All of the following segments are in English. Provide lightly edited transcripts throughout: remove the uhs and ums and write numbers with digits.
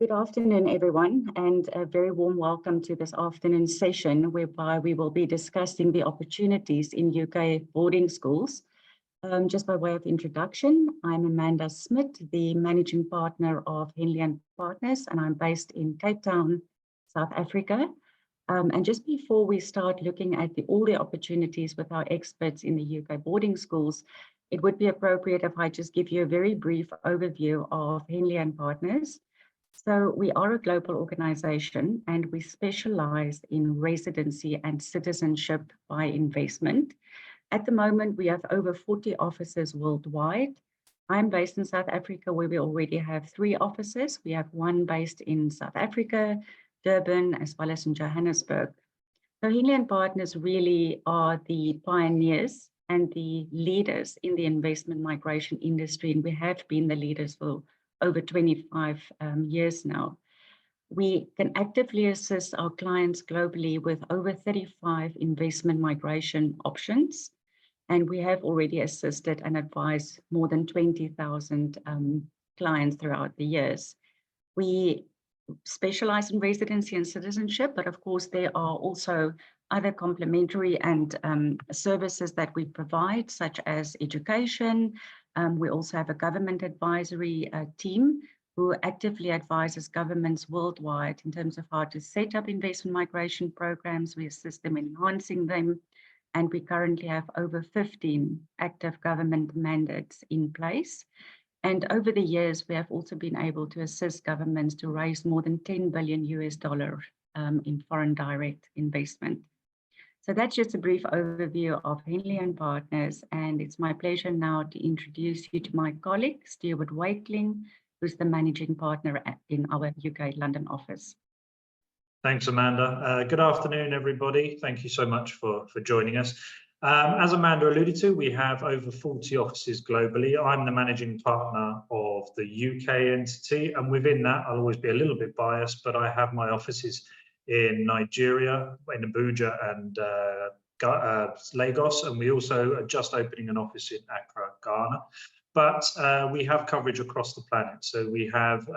Good afternoon, everyone, and a very warm welcome to this afternoon session whereby we will be discussing the opportunities in UK boarding schools. Just by way of introduction, I'm Amanda Smith, the Managing Partner of Henley & Partners, and I'm based in Cape Town, South Africa. And just before we start looking at all the opportunities with our experts in the UK boarding schools, it would be appropriate if I just give you a very brief overview of Henley & Partners. So we are a global organization and we specialize in residency and citizenship by investment. At the moment, we have over 40 offices worldwide. I'm based in South Africa, where we already have 3 offices. We have one based in South Africa, Durban, as well as in Johannesburg. So Henley & Partners really are the pioneers and the leaders in the investment migration industry, and we have been the leaders for over 25 years now. We can actively assist our clients globally with over 35 investment migration options, and we have already assisted and advised more than 20,000 clients throughout the years. We specialize in residency and citizenship, but of course there are also other complementary and services that we provide, such as education. We also have a government advisory team who actively advises governments worldwide in terms of how to set up investment migration programs. We assist them in enhancing them, and we currently have over 15 active government mandates in place. And over the years, we have also been able to assist governments to raise more than $10 billion in foreign direct investment. So that's just a brief overview of Henley & Partners, and it's my pleasure now to introduce you to my colleague, Stuart Wakeling, who's the Managing Partner in our UK London office. Thanks, Amanda. Good afternoon, everybody. Thank you so much for joining us. As Amanda alluded to, we have over 40 offices globally. I'm the Managing Partner of the UK entity, and within that, I'll always be a little bit biased, but I have my offices in Nigeria, in Abuja and Lagos, and we also are just opening an office in Accra, Ghana. But we have coverage across the planet. So we have,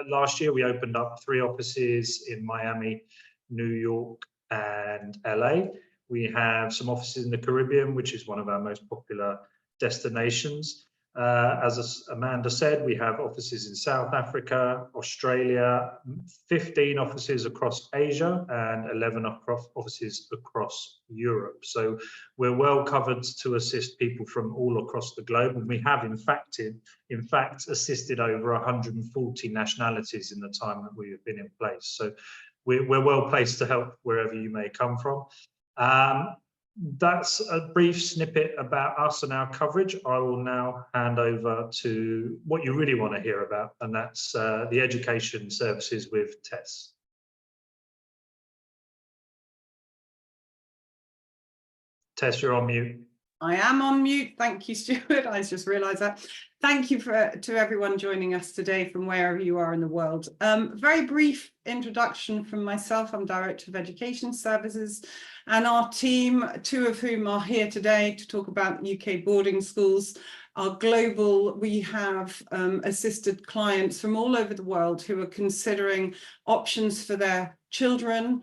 last year we opened up 3 offices in Miami, New York and LA. We have some offices in the Caribbean, which is one of our most popular destinations. As Amanda said, we have offices in South Africa, Australia, 15 offices across Asia, and 11 offices across Europe. So we're well covered to assist people from all across the globe. And we have, in fact, assisted over 140 nationalities in the time that we have been in place. So we're well placed to help wherever you may come from. That's a brief snippet about us and our coverage. I will now hand over to what you really want to hear about, and that's the education services with Tess. Tess, you're on mute. I am on mute. Thank you, Stuart. I just realised that. Thank you to everyone joining us today from wherever you are in the world. Very brief introduction from myself. I'm Director of Education Services, and our team, 2 of whom are here today to talk about UK boarding schools, are global. We have assisted clients from all over the world who are considering options for their children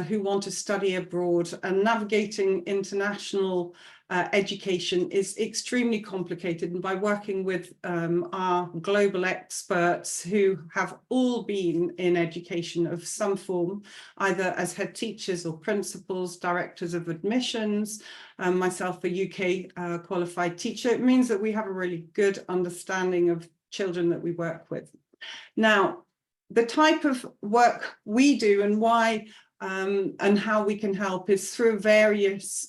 who want to study abroad, and navigating international education is extremely complicated. And by working with our global experts who have all been in education of some form, either as head teachers or principals, directors of admissions, myself a UK qualified teacher, it means that we have a really good understanding of children that we work with. Now, the type of work we do and why and how we can help is through a various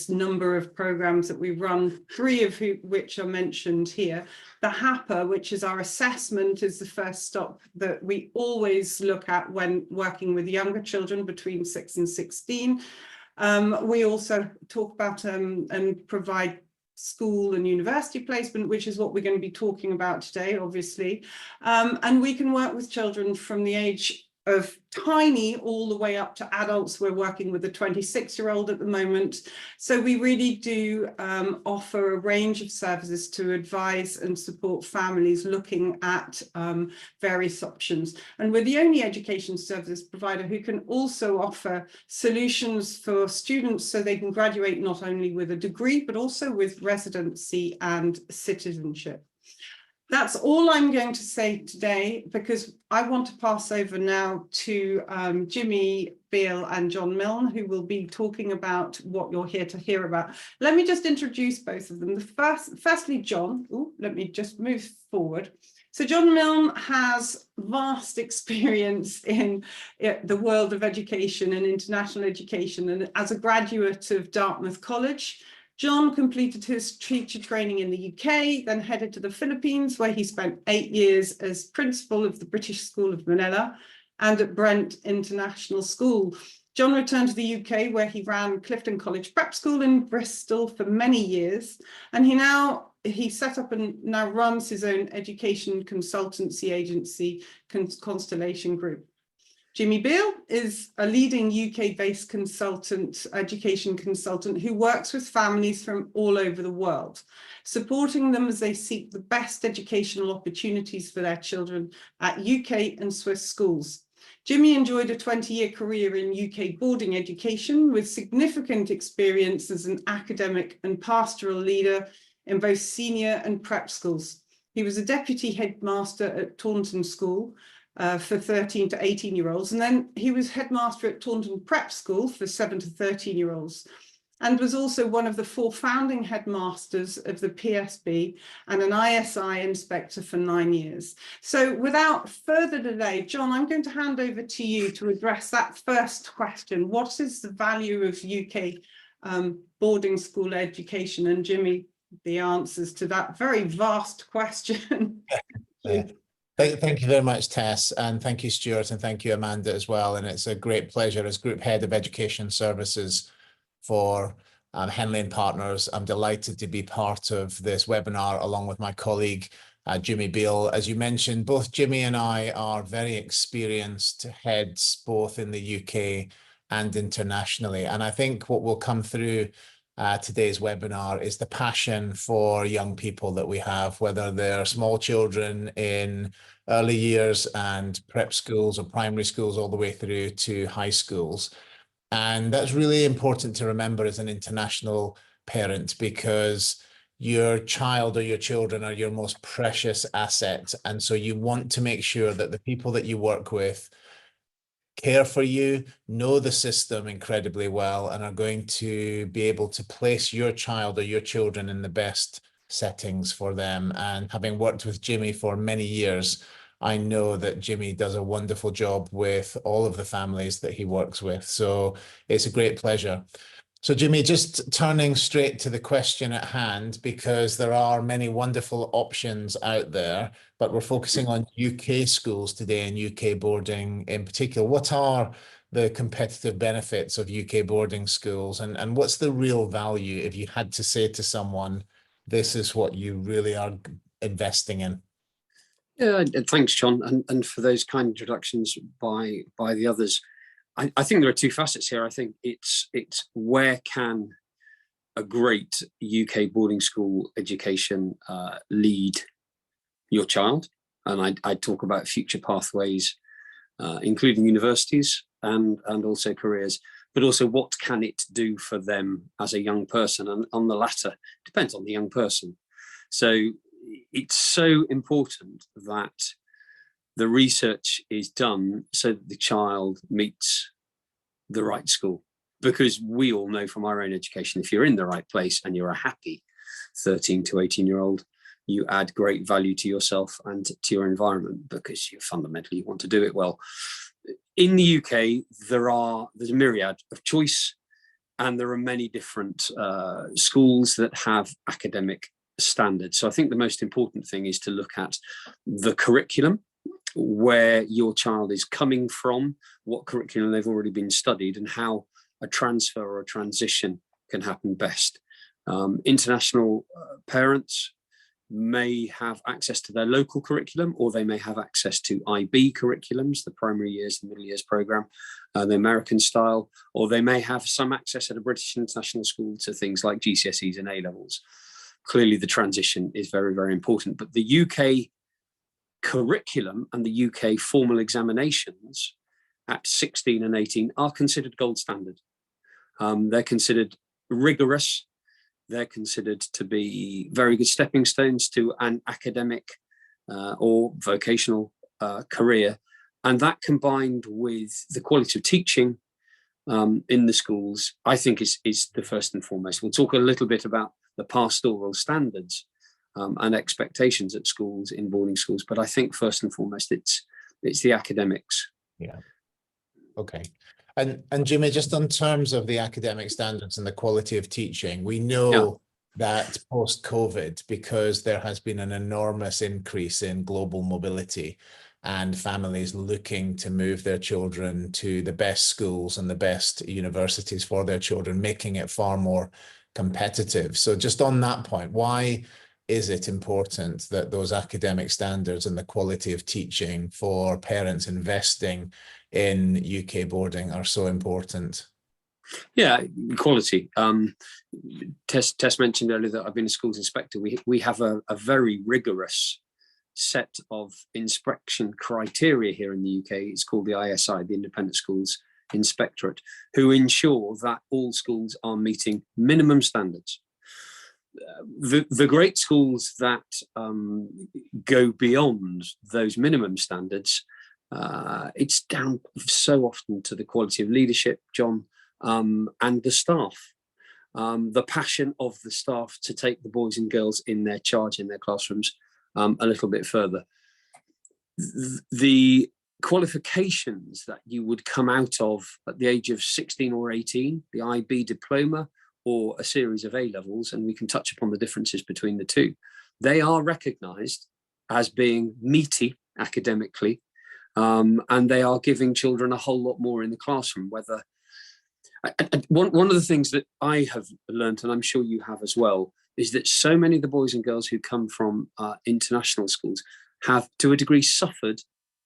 number of programs that we run, 3 of which are mentioned here. The HAPA, which is our assessment, is the first stop that we always look at when working with younger children between 6 and 16. We also talk about and provide school and university placement, which is what we're going to be talking about today, obviously. And we can work with children from the age of tiny all the way up to adults. We're working with a 26-year-old at the moment. So we really do offer a range of services to advise and support families looking at various options. And we're the only education services provider who can also offer solutions for students so they can graduate not only with a degree, but also with residency and citizenship. That's all I'm going to say today, because I want to pass over now to Jimmy Beale and John Milne, who will be talking about what you're here to hear about. Let me just introduce both of them. Firstly, John. Ooh, let me just move forward. So John Milne has vast experience in the world of education and international education, and as a graduate of Dartmouth College, John completed his teacher training in the UK, then headed to the Philippines, where he spent 8 years as principal of the British School of Manila and at Brent International School. John returned to the UK, where he ran Clifton College Prep School in Bristol for many years, and he set up and now runs his own education consultancy agency, Constellation Group. Jimmy Beale is a leading UK-based education consultant who works with families from all over the world, supporting them as they seek the best educational opportunities for their children at UK and Swiss schools. Jimmy enjoyed a 20-year career in UK boarding education with significant experience as an academic and pastoral leader in both senior and prep schools. He was a deputy headmaster at Taunton School for 13 to 18-year-olds, and then he was headmaster at Taunton Prep School for 7 to 13-year-olds, and was also one of the 4 founding headmasters of the PSB and an ISI inspector for 9 years. So without further delay, John, I'm going to hand over to you to address that first question. What is the value of UK boarding school education? And Jimmy, the answers to that very vast question. Yeah. Thank you very much, Tess, and thank you, Stuart, and thank you, Amanda, as well. And it's a great pleasure as Group Head of Education Services for Henley and Partners. I'm delighted to be part of this webinar along with my colleague, Jimmy Beale. As you mentioned, both Jimmy and I are very experienced heads, both in the UK and internationally. And I think what will come through today's webinar is the passion for young people that we have, whether they're small children in early years and prep schools or primary schools all the way through to high schools. And that's really important to remember as an international parent, because your child or your children are your most precious asset. And so you want to make sure that the people that you work with care for you, know the system incredibly well, and are going to be able to place your child or your children in the best settings for them. And having worked with Jimmy for many years, I know that Jimmy does a wonderful job with all of the families that he works with. So it's a great pleasure. So Jimmy, just turning straight to the question at hand, because there are many wonderful options out there, but we're focusing on UK schools today and UK boarding in particular. What are the competitive benefits of UK boarding schools, and what's the real value if you had to say to someone, this is what you really are investing in? Yeah, thanks, John, and for those kind introductions by the others. I think there are 2 facets here. I think it's where can a great UK boarding school education lead your child, and I talk about future pathways, including universities and also careers, but also what can it do for them as a young person, and on the latter depends on the young person. So it's so important that the research is done so that the child meets the right school, because we all know from our own education, if you're in the right place and you're a happy 13 to 18-year-old, you add great value to yourself and to your environment, because you fundamentally want to do it well. In the UK, there's a myriad of choice, and there are many different schools that have academic standards. So I think the most important thing is to look at the curriculum, where your child is coming from, what curriculum they've already been studied, and how a transfer or a transition can happen best. International parents may have access to their local curriculum, or they may have access to IB curriculums, the primary years, the middle years program, the American style, or they may have some access at a British international school to things like GCSEs and A-levels. Clearly, the transition is very, very important. But the UK curriculum and the UK formal examinations at 16 and 18 are considered gold standard. They're considered rigorous. They're considered to be very good stepping stones to an academic or vocational career. And that, combined with the quality of teaching in the schools, I think is the first and foremost. We'll talk a little bit about the pastoral standards and expectations at schools, in boarding schools, but I think first and foremost it's the academics. Yeah. Okay. And Jimmy, just on terms of the academic standards and the quality of teaching, we know that post-COVID, because there has been an enormous increase in global mobility and families looking to move their children to the best schools and the best universities for their children, making it far more competitive. So just on that point, why is it important that those academic standards and the quality of teaching for parents investing in UK boarding are so important? Yeah, quality. Tess mentioned earlier that I've been a schools inspector. We have a very rigorous set of inspection criteria here in the UK. It's called the ISI, the Independent Schools Inspectorate, who ensure that all schools are meeting minimum standards. The great schools that go beyond those minimum standards, it's down so often to the quality of leadership, John, and the staff, the passion of the staff to take the boys and girls in their charge in their classrooms a little bit further. The qualifications that you would come out of at the age of 16 or 18, the IB diploma or a series of A-levels, and we can touch upon the differences between the two, they are recognised as being meaty academically, and they are giving children a whole lot more in the classroom. Whether one of the things that I have learned, and I'm sure you have as well, is that so many of the boys and girls who come from international schools have, to a degree, suffered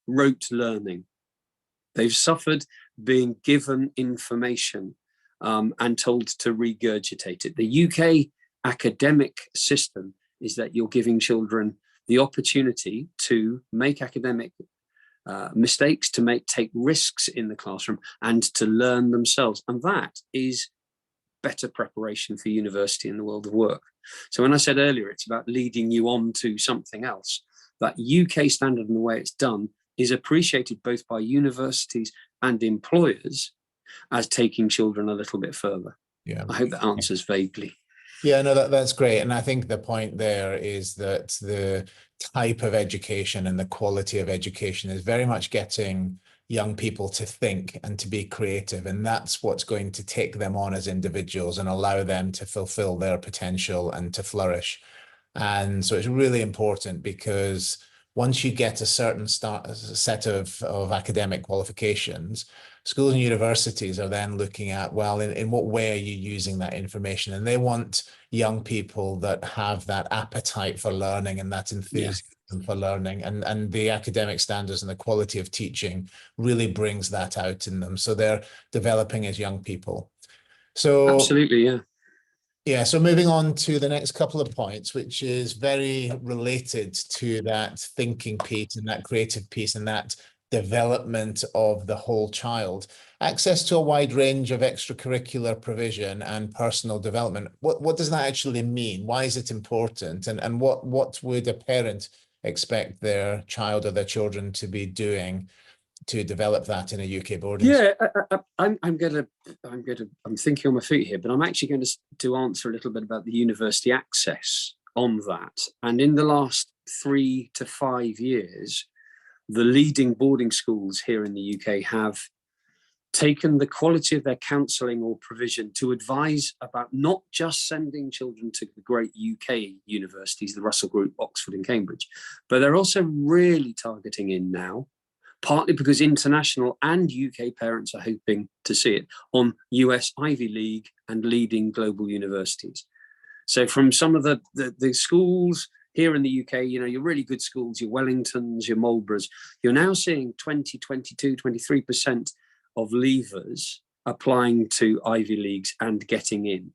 rote learning. They've suffered being given information and told to regurgitate it. The UK academic system is that you're giving children the opportunity to make academic mistakes, to take risks in the classroom, and to learn themselves. And that is better preparation for university and the world of work. So when I said earlier, it's about leading you on to something else, that UK standard and the way it's done is appreciated both by universities and employers as taking children a little bit further. Yeah, I hope that answers vaguely. Yeah, no, that's great. And I think the point there is that the type of education and the quality of education is very much getting young people to think and to be creative. And that's what's going to take them on as individuals and allow them to fulfill their potential and to flourish. And so it's really important, because once you get a certain set of academic qualifications, schools and universities are then looking at, well, in what way are you using that information? And they want young people that have that appetite for learning and that enthusiasm for learning. And the academic standards and the quality of teaching really brings that out in them. So they're developing as young people. So absolutely, yeah. Yeah, so moving on to the next couple of points, which is very related to that thinking piece and that creative piece and that development of the whole child. Access to a wide range of extracurricular provision and personal development. What does that actually mean? Why is it important? And what would a parent expect their child or their children to be doing to develop that in a UK boarding school? Yeah, I'm thinking on my feet here, but I'm actually going to answer a little bit about the university access on that. And in the last 3 to 5 years, the leading boarding schools here in the UK have taken the quality of their counselling or provision to advise about not just sending children to the great UK universities, the Russell Group, Oxford and Cambridge, but they're also really targeting in now, partly because international and UK parents are hoping to see it, on US Ivy League and leading global universities. So from some of the schools Here in the UK, you know, your really good schools, your Wellingtons, your Marlboroughs, you're now seeing 20, 22, 23% of leavers applying to Ivy Leagues and getting in.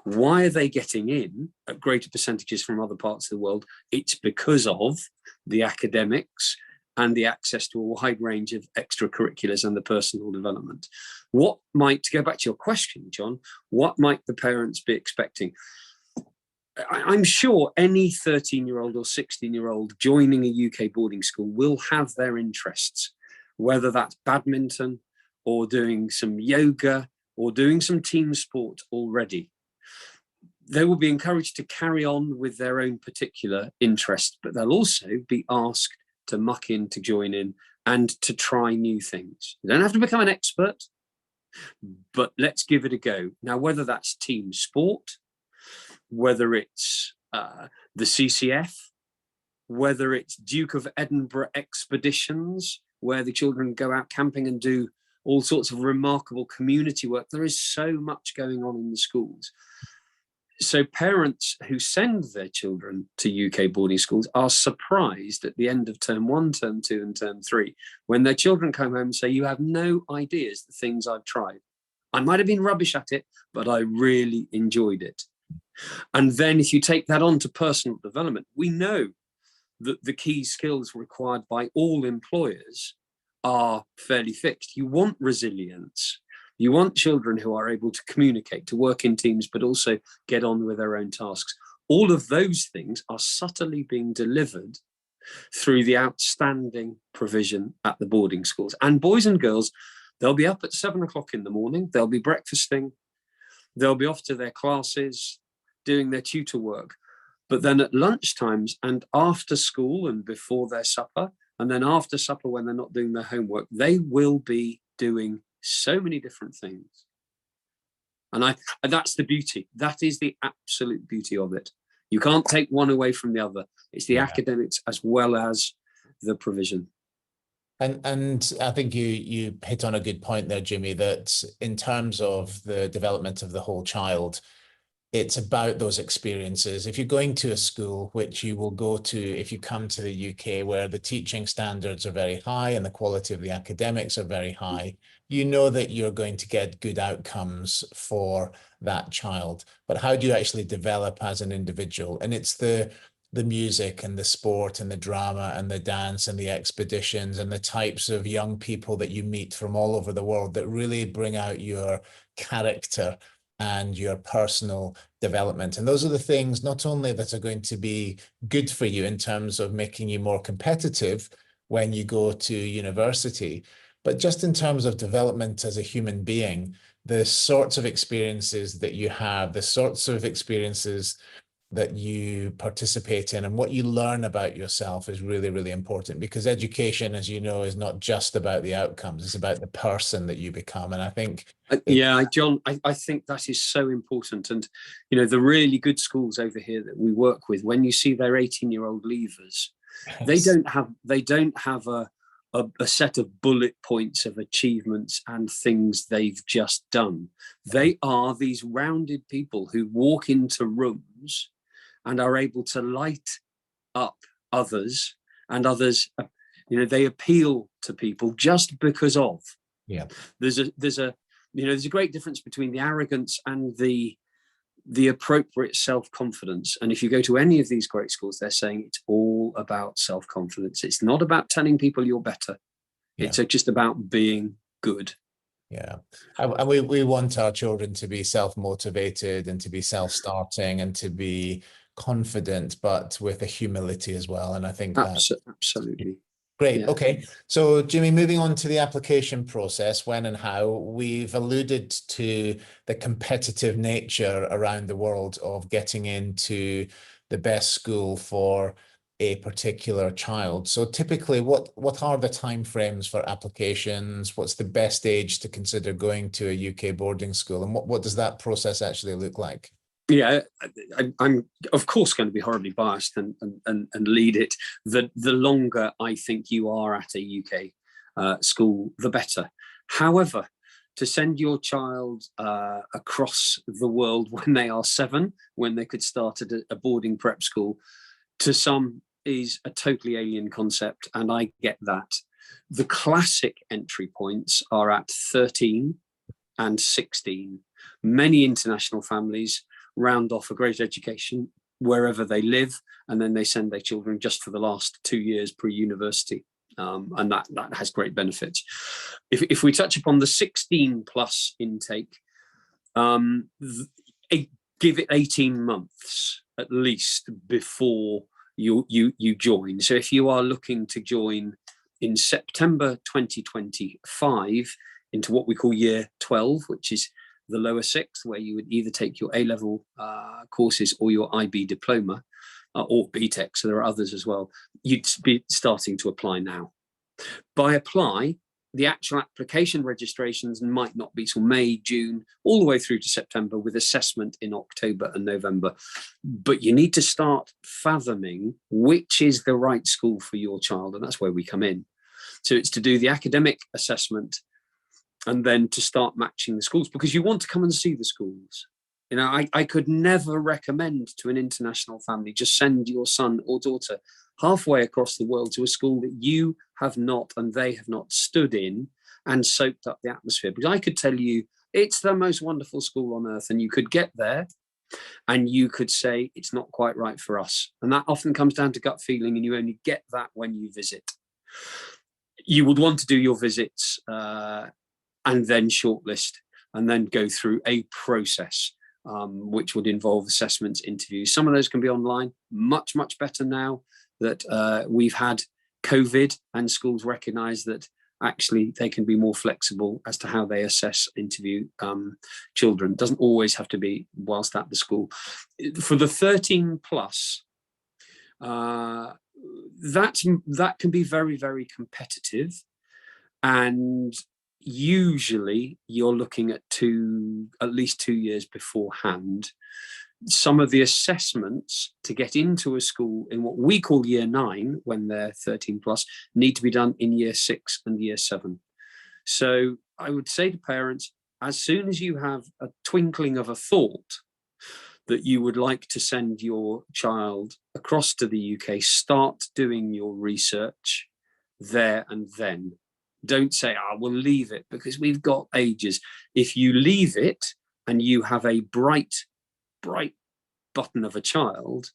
Why are they getting in at greater percentages from other parts of the world? It's because of the academics and the access to a wide range of extracurriculars and the personal development. What might, to go back to your question, John, what might the parents be expecting? I'm sure any 13-year-old or 16-year-old joining a UK boarding school will have their interests, whether that's badminton or doing some yoga or doing some team sport already. They will be encouraged to carry on with their own particular interest, but they'll also be asked to muck in, to join in, and to try new things. You don't have to become an expert, but let's give it a go. Now, whether that's team sport, whether it's the CCF, whether it's Duke of Edinburgh expeditions, where the children go out camping and do all sorts of remarkable community work, there is so much going on in the schools. So parents who send their children to UK boarding schools are surprised at the end of term 1, term 2, and term 3, when their children come home and say, you have no ideas the things I've tried. I might have been rubbish at it, but I really enjoyed it. And then if you take that on to personal development, we know that the key skills required by all employers are fairly fixed. You want resilience. You want children who are able to communicate, to work in teams, but also get on with their own tasks. All of those things are subtly being delivered through the outstanding provision at the boarding schools. And boys and girls, they'll be up at 7 o'clock in the morning, they'll be breakfasting, they'll be off to their classes, doing their tutor work. But then at lunchtimes and after school and before their supper, and then after supper when they're not doing their homework, they will be doing so many different things. And that's the beauty. That is the absolute beauty of it. You can't take one away from the other. It's the academics as well as the provision. And I think you hit on a good point there, Jimmy, that in terms of the development of the whole child, it's about those experiences. If you're going to a school, which you will go to if you come to the UK, where the teaching standards are very high and the quality of the academics are very high, you know that you're going to get good outcomes for that child. But how do you actually develop as an individual? And it's the music and the sport and the drama and the dance and the expeditions and the types of young people that you meet from all over the world that really bring out your character and your personal development. And those are the things not only that are going to be good for you in terms of making you more competitive when you go to university, but just in terms of development as a human being, the sorts of experiences that you have, the sorts of experiences that you participate in and what you learn about yourself is really, really important, because education, as you know, is not just about the outcomes, it's about the person that you become. And I think John, I think that is so important. And you know, the really good schools over here that we work with, when you see their 18-year-old leavers, they don't have a set of bullet points of achievements and things they've just done. They are these rounded people who walk into rooms and are able to light up others, and others, you know, they appeal to people just because of. Yeah. There's a great difference between the arrogance and the appropriate self-confidence. And if you go to any of these great schools, they're saying it's all about self-confidence. It's not about telling people you're better. Yeah. It's just about being good. Yeah. And we want our children to be self-motivated and to be self-starting and to be confident, but with a humility as well. And I think that's absolutely great. Yeah. Okay. So Jimmy, moving on to the application process, when and how, we've alluded to the competitive nature around the world of getting into the best school for a particular child. So typically, what are the timeframes for applications? What's the best age to consider going to a UK boarding school? And what does that process actually look like? Yeah, I'm of course going to be horribly biased and lead it. The longer I think you are at a UK school, the better. However, to send your child across the world when they are 7, when they could start at a boarding prep school, to some is a totally alien concept, and I get that. The classic entry points are at 13 and 16. Many international families round off a great education wherever they live, and then they send their children just for the last 2 years pre-university. And that has great benefits. If we touch upon the 16 plus intake, give it 18 months at least before you join. So if you are looking to join in September 2025 into what we call year 12, which is the lower sixth, where you would either take your A-level courses or your IB diploma, or BTEC, so there are others as well, you'd be starting to apply now. By apply, the actual application registrations might not be till May, June, all the way through to September, with assessment in October and November. But you need to start fathoming which is the right school for your child, and that's where we come in. So it's to do the academic assessment and then to start matching the schools, because you want to come and see the schools. You know, I could never recommend to an international family, just send your son or daughter halfway across the world to a school that you have not and they have not stood in and soaked up the atmosphere. Because I could tell you it's the most wonderful school on earth, and you could get there and you could say it's not quite right for us. And that often comes down to gut feeling, and you only get that when you visit. You would want to do your visits and then shortlist and then go through a process. Which would involve assessments, interviews. Some of those can be online, much better now that we've had COVID, and schools recognise that actually they can be more flexible as to how they assess, interview children. It doesn't always have to be whilst at the school. For the 13 plus, that can be very competitive, and usually you're looking at at least 2 years beforehand. Some of the assessments to get into a school in what we call year 9, when they're 13 plus, need to be done in year 6 and year 7. So I would say to parents, as soon as you have a twinkling of a thought that you would like to send your child across to the UK, start doing your research there and then. Don't say, we'll leave it because we've got ages. If you leave it and you have a bright button of a child,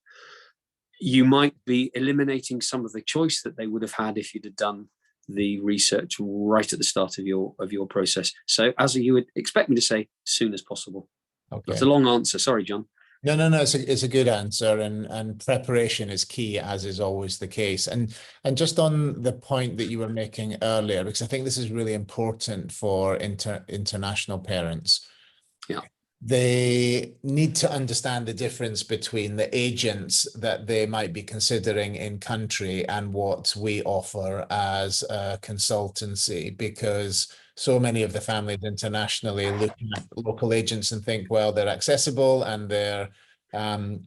you might be eliminating some of the choice that they would have had if you'd have done the research right at the start of your process. So as you would expect me to say, as soon as possible. Okay. That's a long answer. Sorry, John. No, it's a good answer, and preparation is key, as is always the case. And just on the point that you were making earlier, because I think this is really important for international parents. Yeah. They need to understand the difference between the agents that they might be considering in country and what we offer as a consultancy, because so many of the families internationally look at local agents and think, well, they're accessible and they're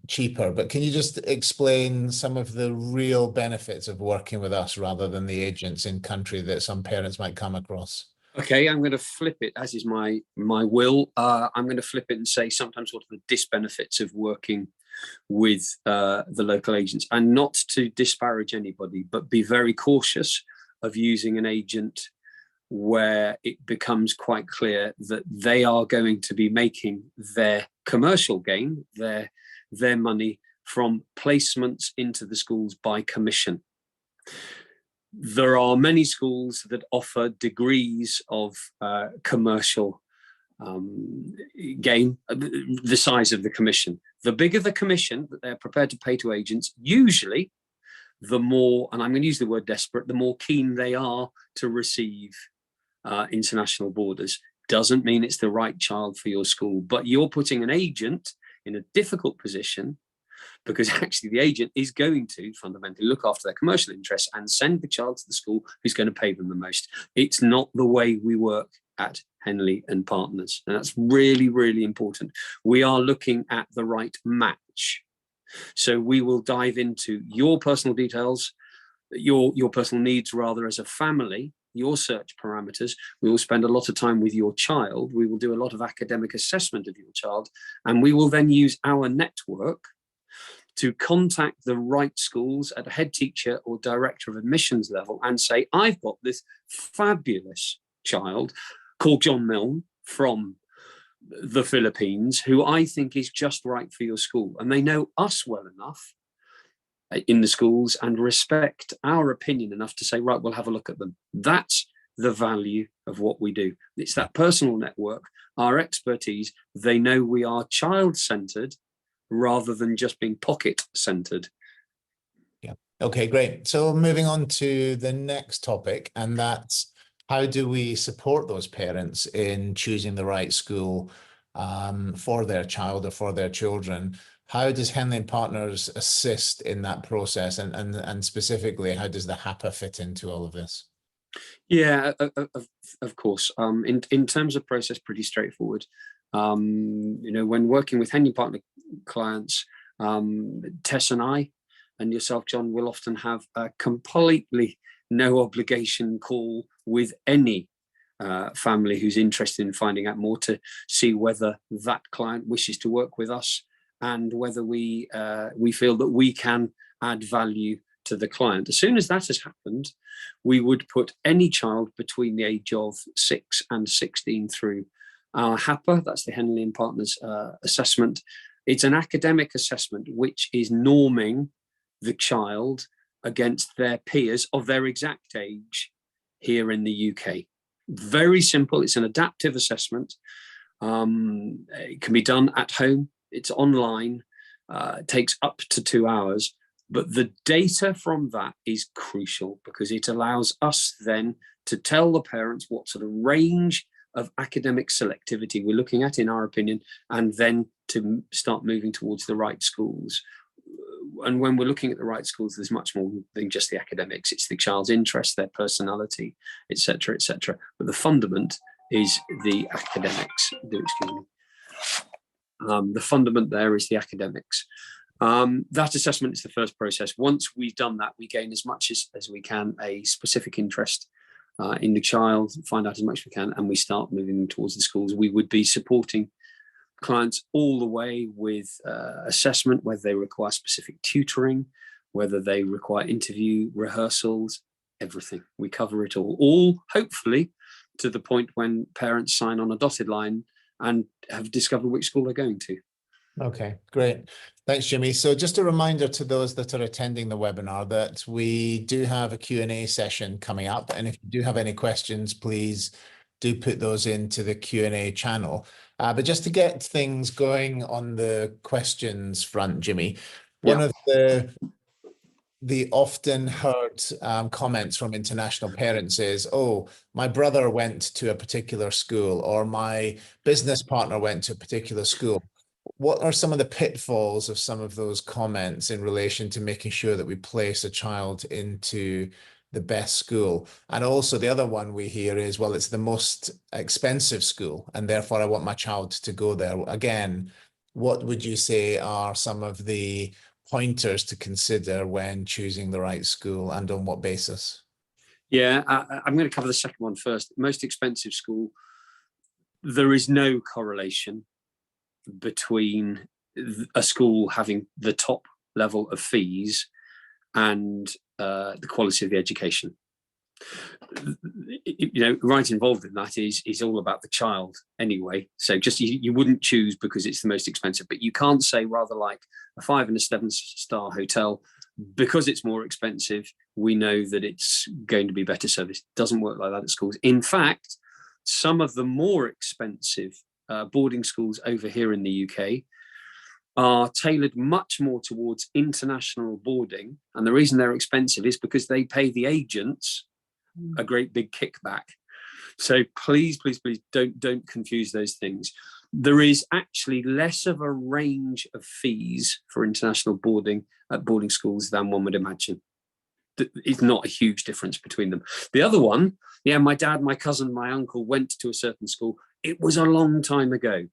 cheaper. But can you just explain some of the real benefits of working with us rather than the agents in country that some parents might come across? Okay, I'm going to flip it, as is my will. I'm going to flip it and say sometimes what are the disbenefits of working with the local agents, and not to disparage anybody, but be very cautious of using an agent where it becomes quite clear that they are going to be making their commercial gain, their money from placements into the schools by commission. There are many schools that offer degrees of commercial gain, the size of the commission. The bigger the commission that they're prepared to pay to agents, usually the more, and I'm going to use the word desperate, the more keen they are to receive international boarders. Doesn't mean it's the right child for your school, but you're putting an agent in a difficult position, because actually the agent is going to fundamentally look after their commercial interests and send the child to the school who's going to pay them the most. It's not the way we work at Henley and Partners, and that's really important. We are looking at the right match. So we will dive into your personal details, your personal needs rather as a family, your search parameters. We will spend a lot of time with your child. We will do a lot of academic assessment of your child, and we will then use our network to contact the right schools at a head teacher or director of admissions level and say, I've got this fabulous child called John Milne from the Philippines, who I think is just right for your school. And they know us well enough in the schools and respect our opinion enough to say, right, we'll have a look at them. That's the value of what we do. It's that personal network, our expertise. They know we are child-centered rather than just being pocket-centered. Yeah. Okay, great. So moving on to the next topic, and that's how do we support those parents in choosing the right school for their child or for their children? How does Henley and Partners assist in that process? And specifically, how does the HAPA fit into all of this? Yeah, of course. In terms of process, pretty straightforward. When working with Henley Partner clients, Tess and I, and yourself, John, will often have a completely no obligation call with any family who's interested in finding out more to see whether that client wishes to work with us and whether we feel that we can add value to the client. As soon as that has happened, we would put any child between the age of 6 and 16 through our HAPA, that's the Henley and Partners assessment. It's an academic assessment which is norming the child against their peers of their exact age here in the UK. Very simple. It's an adaptive assessment. It can be done at home. It's online. It takes up to 2 hours. But the data from that is crucial because it allows us then to tell the parents what sort of range of academic selectivity we're looking at, in our opinion, and then to start moving towards the right schools. And when we're looking at the right schools, there's much more than just the academics. It's the child's interest, their personality, etc., etc. But the fundament is the academics. The fundament there is the academics. That assessment is the first process. Once we've done that, we gain as much as we can a specific interest in the child, find out as much as we can, and we start moving them towards the schools. We would be supporting clients all the way with assessment, whether they require specific tutoring, whether they require interview, rehearsals, everything. We cover it all hopefully to the point when parents sign on a dotted line and have discovered which school they're going to. Okay, great. Thanks, Jimmy. So just a reminder to those that are attending the webinar that we do have a Q&A session coming up. And if you do have any questions, please do put those into the Q&A channel. But just to get things going on the questions front, Jimmy, one of the often heard comments from international parents is, oh, my brother went to a particular school or my business partner went to a particular school. What are some of the pitfalls of some of those comments in relation to making sure that we place a child into the best school? And also the other one we hear is, well, it's the most expensive school and therefore I want my child to go there. Again, what would you say are some of the pointers to consider when choosing the right school and on what basis? Yeah, I'm going to cover the second one first. Most expensive school, there is no correlation between a school having the top level of fees and the quality of the education. Right involved in that is all about the child anyway. So just you wouldn't choose because it's the most expensive, but you can't say rather like a 5 and a 7-star hotel, because it's more expensive, we know that it's going to be better service. It doesn't work like that at schools. In fact, some of the more expensive boarding schools over here in the UK are tailored much more towards international boarding. And the reason they're expensive is because they pay the agents a great big kickback. So please don't confuse those things. There is actually less of a range of fees for international boarding at boarding schools than one would imagine. It's not a huge difference between them. The other one, yeah, my dad, my cousin, my uncle went to a certain school. It was a long time ago.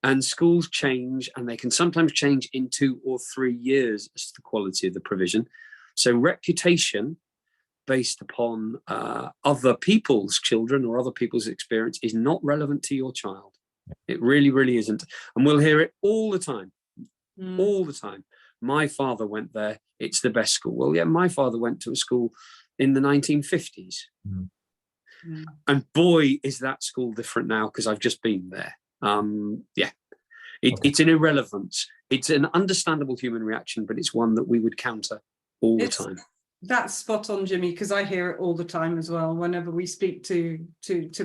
And schools change, and they can sometimes change in 2 or 3 years as to the quality of the provision. So reputation based upon other people's children or other people's experience is not relevant to your child. It really, really isn't. And we'll hear it all the time, all the time. my father went there, it's the best school. Well, yeah, my father went to a school in the 1950s. Mm. And boy, is that school different now, because I've just been there. Yeah, it's an irrelevance. It's an understandable human reaction, but it's one that we would counter all the time. That's spot on, Jimmy, because I hear it all the time as well. Whenever we speak to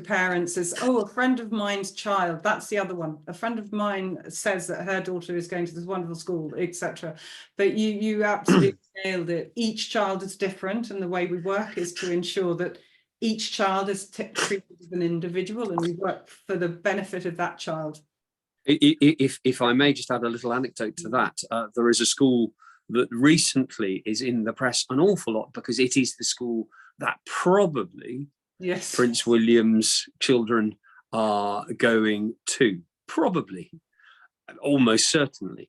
parents, is, oh, a friend of mine's child. That's the other one. A friend of mine says that her daughter is going to this wonderful school, etc. But you absolutely nailed it. Each child is different, and the way we work is to ensure that each child is treated as an individual, and we work for the benefit of that child. If I may just add a little anecdote to that, there is a school that recently is in the press an awful lot, because it is the school that probably Prince William's children are going to, probably, almost certainly.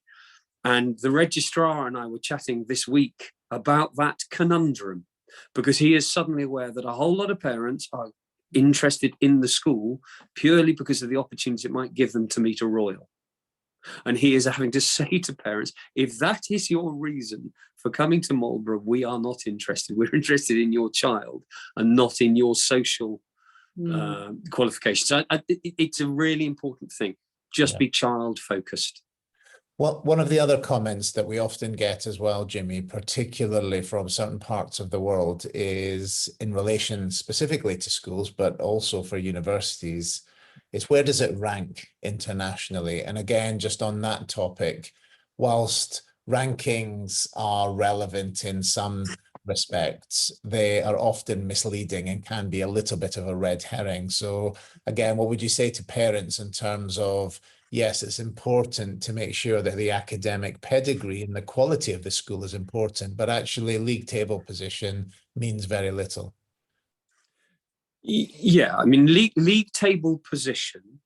And the registrar and I were chatting this week about that conundrum, because he is suddenly aware that a whole lot of parents are interested in the school purely because of the opportunity it might give them to meet a royal. And he is having to say to parents, if that is your reason for coming to Marlborough, we are not interested. We're interested in your child and not in your social qualifications. So it's a really important thing. Just be child focused. Well, one of the other comments that we often get as well, Jimmy, particularly from certain parts of the world, is in relation specifically to schools, but also for universities, is where does it rank internationally? And again, just on that topic, whilst rankings are relevant in some respects, they are often misleading and can be a little bit of a red herring. So again, what would you say to parents in terms of, yes, it's important to make sure that the academic pedigree and the quality of the school is important, but actually league table position means very little? Yeah, I mean, league table position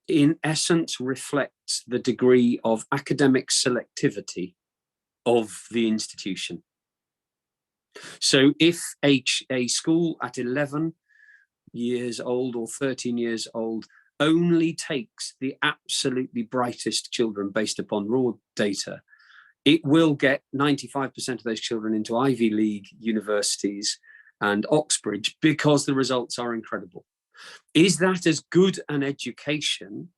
in essence reflects the degree of academic selectivity of the institution. So if a school at 11 years old or 13 years old only takes the absolutely brightest children based upon raw data, it will get 95% of those children into Ivy League universities and Oxbridge because the results are incredible. Is that as good an education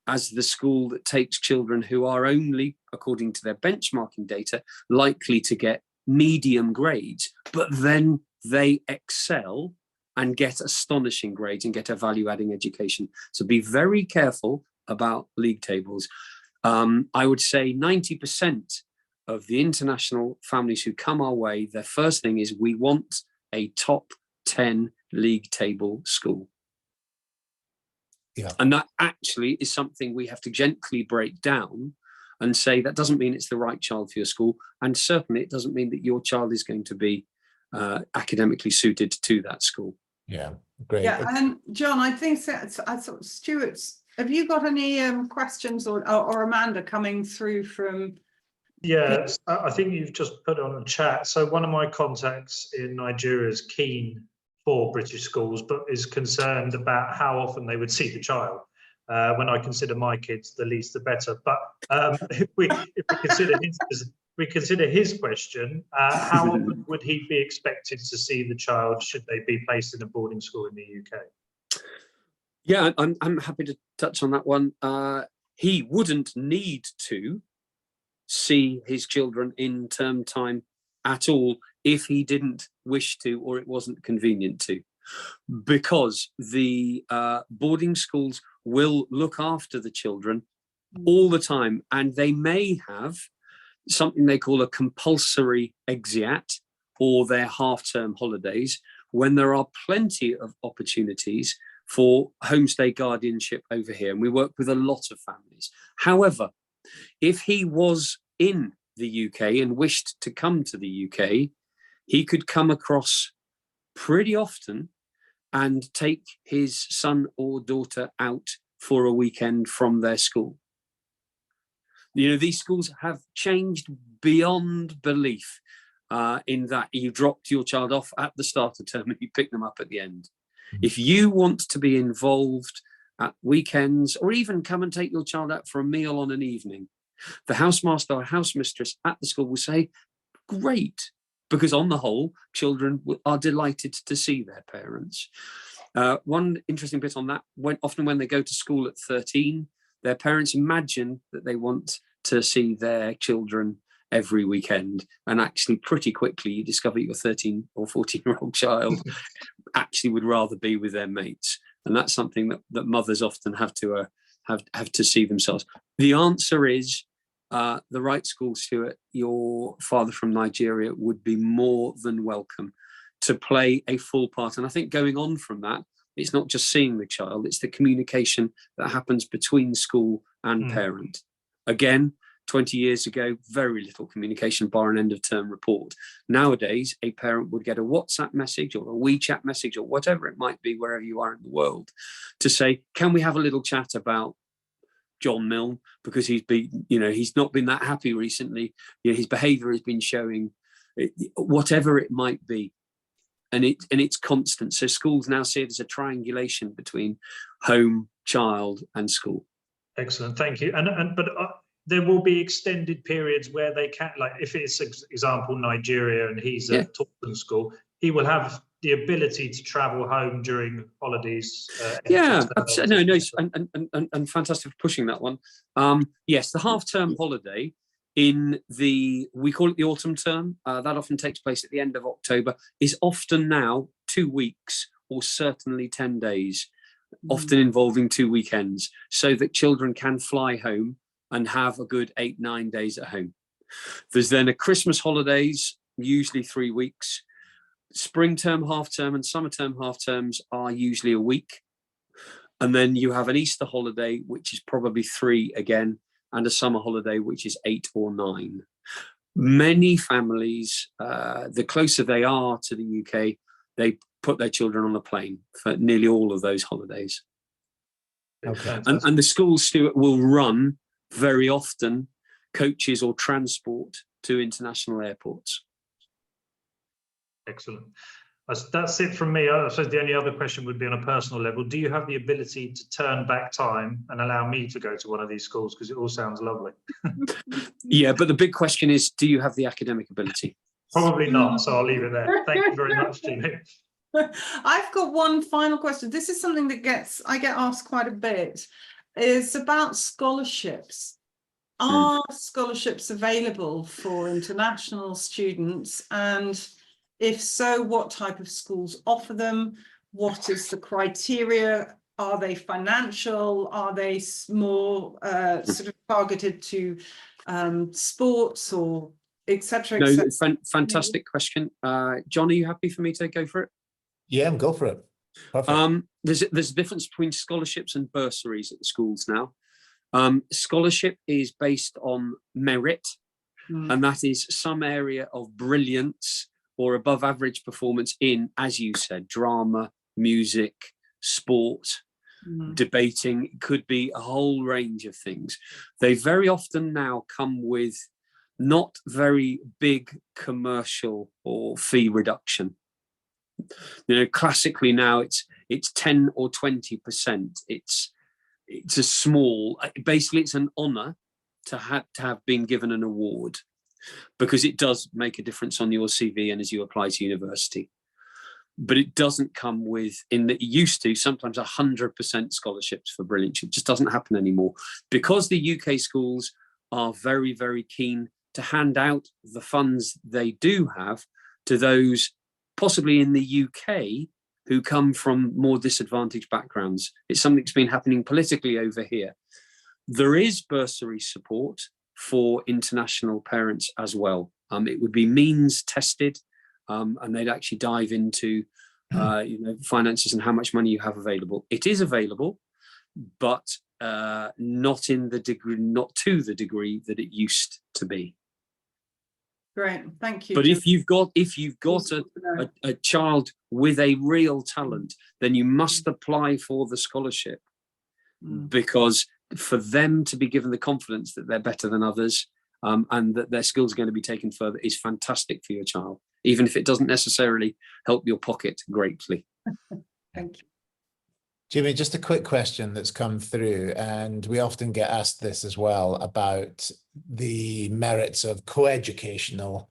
as the school that takes children who are only, according to their benchmarking data, likely to get medium grades, but then they excel and get astonishing grades and get a value-adding education? So be very careful about league tables. I would say 90% of the international families who come our way, their first thing is, we want a top 10 league table school. Yeah. And that actually is something we have to gently break down and say that doesn't mean it's the right child for your school. And certainly it doesn't mean that your child is going to be academically suited to that school. Yeah, great. Yeah, and John, I think I thought, Stuart, have you got any questions or Amanda coming through from? Yes, I think you've just put on a chat. So one of my contacts in Nigeria is keen for British schools, but is concerned about how often they would see the child. When I consider my kids, the least the better. But if we consider his question, how often would he be expected to see the child should they be placed in a boarding school in the UK? Yeah, I'm happy to touch on that one. He wouldn't need to see his children in term time at all if he didn't wish to or it wasn't convenient to, because the boarding schools will look after the children all the time, and they may have something they call a compulsory exeat or their half-term holidays, when there are plenty of opportunities for homestay guardianship over here, and we work with a lot of families. However, if he was in the UK and wished to come to the UK, he could come across pretty often and take his son or daughter out for a weekend from their school. You know, these schools have changed beyond belief in that you dropped your child off at the start of term and you pick them up at the end. If you want to be involved at weekends, or even come and take your child out for a meal on an evening, The housemaster or housemistress at the school will say, great, because on the whole, children are delighted to see their parents. One interesting bit on that, often when they go to school at 13, their parents imagine that they want to see their children every weekend, and actually pretty quickly you discover your 13 or 14-year-old child actually would rather be with their mates, and that's something that mothers often have to see themselves. The answer is the right school, Stuart, your father from Nigeria would be more than welcome to play a full part. And I think going on from that, it's not just seeing the child, it's the communication that happens between school and parent. Again, 20 years ago, very little communication bar an end of term report. Nowadays, a parent would get a WhatsApp message or a WeChat message or whatever it might be, wherever you are in the world, to say, can we have a little chat about John Milne, because he's not been that happy recently. His behaviour has been showing, whatever it might be, and it's constant. So schools now see it as a triangulation between home, child, and school. Excellent, thank you. But there will be extended periods where they can, like if it's example Nigeria and he's at Taunton School, he will have the ability to travel home during holidays. And fantastic for pushing that one. Yes, the half-term holiday we call it the autumn term, that often takes place at the end of October, is often now 2 weeks or certainly 10 days, often involving 2 weekends, so that children can fly home and have a good 8-9 days at home. There's then a Christmas holidays, usually 3 weeks. Spring term, half term, and summer term, half terms are usually a week. And then you have an Easter holiday, which is probably 3 again, and a summer holiday, which is 8 or 9. Many families, the closer they are to the UK, they put their children on a plane for nearly all of those holidays. Okay. And the school, Stuart, will run very often coaches or transport to international airports. Excellent. That's it from me. I suppose the only other question would be on a personal level. Do you have the ability to turn back time and allow me to go to one of these schools? Because it all sounds lovely. Yeah, but the big question is, do you have the academic ability? Probably not, so I'll leave it there. Thank you very much, Jimmy. I've got one final question. This is something that I get asked quite a bit. It's about scholarships. Are scholarships available for international students? And if so, what type of schools offer them? What is the criteria? Are they financial? Are they more sort of targeted to sports or etc.? No, fantastic question. John, are you happy for me to go for it? Yeah, go for it. Perfect. There's a difference between scholarships and bursaries at the schools now. Scholarship is based on merit, and that is some area of brilliance or above average performance in, as you said, drama, music, sport, debating. It could be a whole range of things. They very often now come with not very big commercial or fee reduction. Classically now it's 10 or 20%. It's a small, basically it's an honor to have been given an award, because it does make a difference on your CV and as you apply to university. But it doesn't come with, it used to, sometimes 100% scholarships for brilliance. It just doesn't happen anymore, because the UK schools are very, very keen to hand out the funds they do have to those possibly in the UK who come from more disadvantaged backgrounds. It's something that's been happening politically over here. There is bursary support for international parents as well. It would be means tested, and they'd actually dive into finances and how much money you have available. It is available, but not to the degree that it used to be. Great, thank you. But if you've got a child with a real talent, then you must apply for the scholarship, because for them to be given the confidence that they're better than others, and that their skills are going to be taken further, is fantastic for your child, even if it doesn't necessarily help your pocket greatly. Thank you. Jimmy, just a quick question that's come through, and we often get asked this as well about the merits of co-educational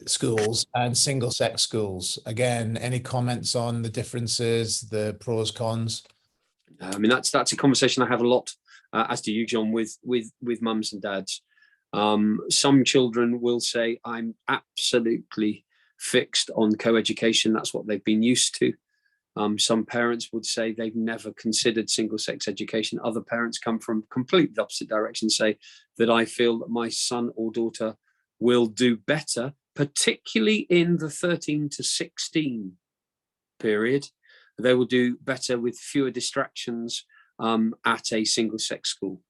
schools and single-sex schools. Again, any comments on the differences, the pros, cons? I mean, that's a conversation I have a lot, as do you, John, with mums and dads. Some children will say, I'm absolutely fixed on co-education. That's what they've been used to. Some parents would say they've never considered single-sex education. Other parents come from completely the opposite direction, say that I feel that my son or daughter will do better, particularly in the 13 to 16 period. They will do better with fewer distractions at a single-sex school.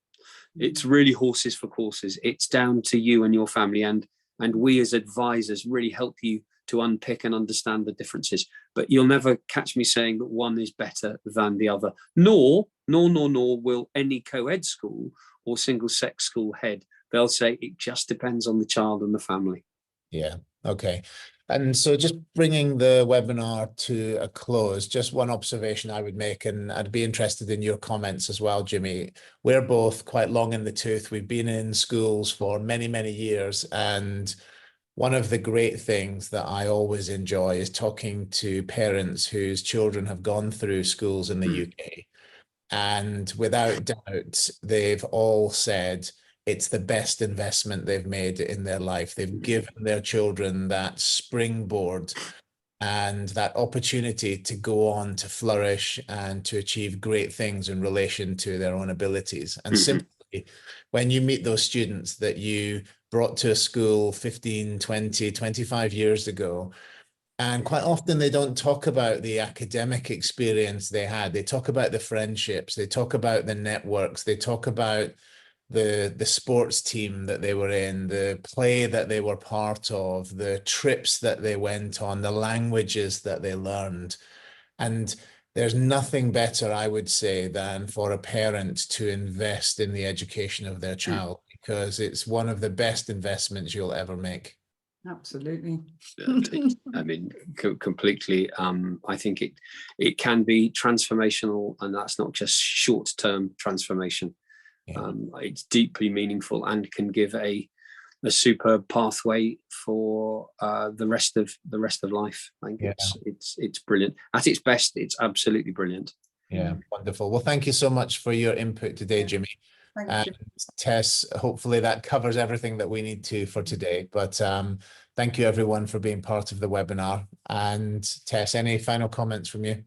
It's really horses for courses. It's down to you and your family, and we as advisors really help you to unpick and understand the differences. But you'll never catch me saying that one is better than the other, nor will any co-ed school or single-sex school head. They'll say it just depends on the child and the family. Yeah, okay. And so just bringing the webinar to a close, just one observation I would make, and I'd be interested in your comments as well, Jimmy. We're both quite long in the tooth. We've been in schools for many, many years, and one of the great things that I always enjoy is talking to parents whose children have gone through schools in the UK. And without doubt, they've all said it's the best investment they've made in their life. They've given their children that springboard and that opportunity to go on to flourish and to achieve great things in relation to their own abilities. And simply, when you meet those students that you brought to a school 15, 20, 25 years ago, and quite often they don't talk about the academic experience they had. They talk about the friendships, they talk about the networks, they talk about the sports team that they were in, the play that they were part of, the trips that they went on, the languages that they learned. And there's nothing better, I would say, than for a parent to invest in the education of their child, because it's one of the best investments you'll ever make. Absolutely. I mean, completely. I think it can be transformational, and that's not just short-term transformation. Yeah. It's deeply meaningful and can give a superb pathway for the rest of life. I think it's brilliant. At its best, it's absolutely brilliant. Yeah, wonderful. Well, thank you so much for your input today, Jimmy. Thank you. Tess, hopefully that covers everything that we need to for today. But thank you everyone for being part of the webinar. And Tess, any final comments from you?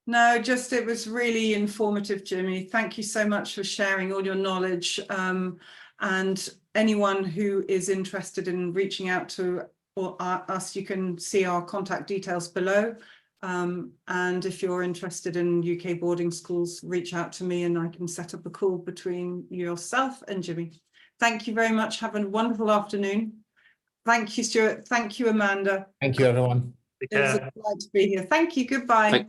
No, just it was really informative, Jimmy. Thank you so much for sharing all your knowledge. And anyone who is interested in reaching out to us, you can see our contact details below. And if you're interested in UK boarding schools, reach out to me and I can set up a call between yourself and Jimmy. Thank you very much. Have a wonderful afternoon. Thank you, Stuart. Thank you, Amanda. Thank you, everyone. It was a delight to be here. Thank you. Goodbye.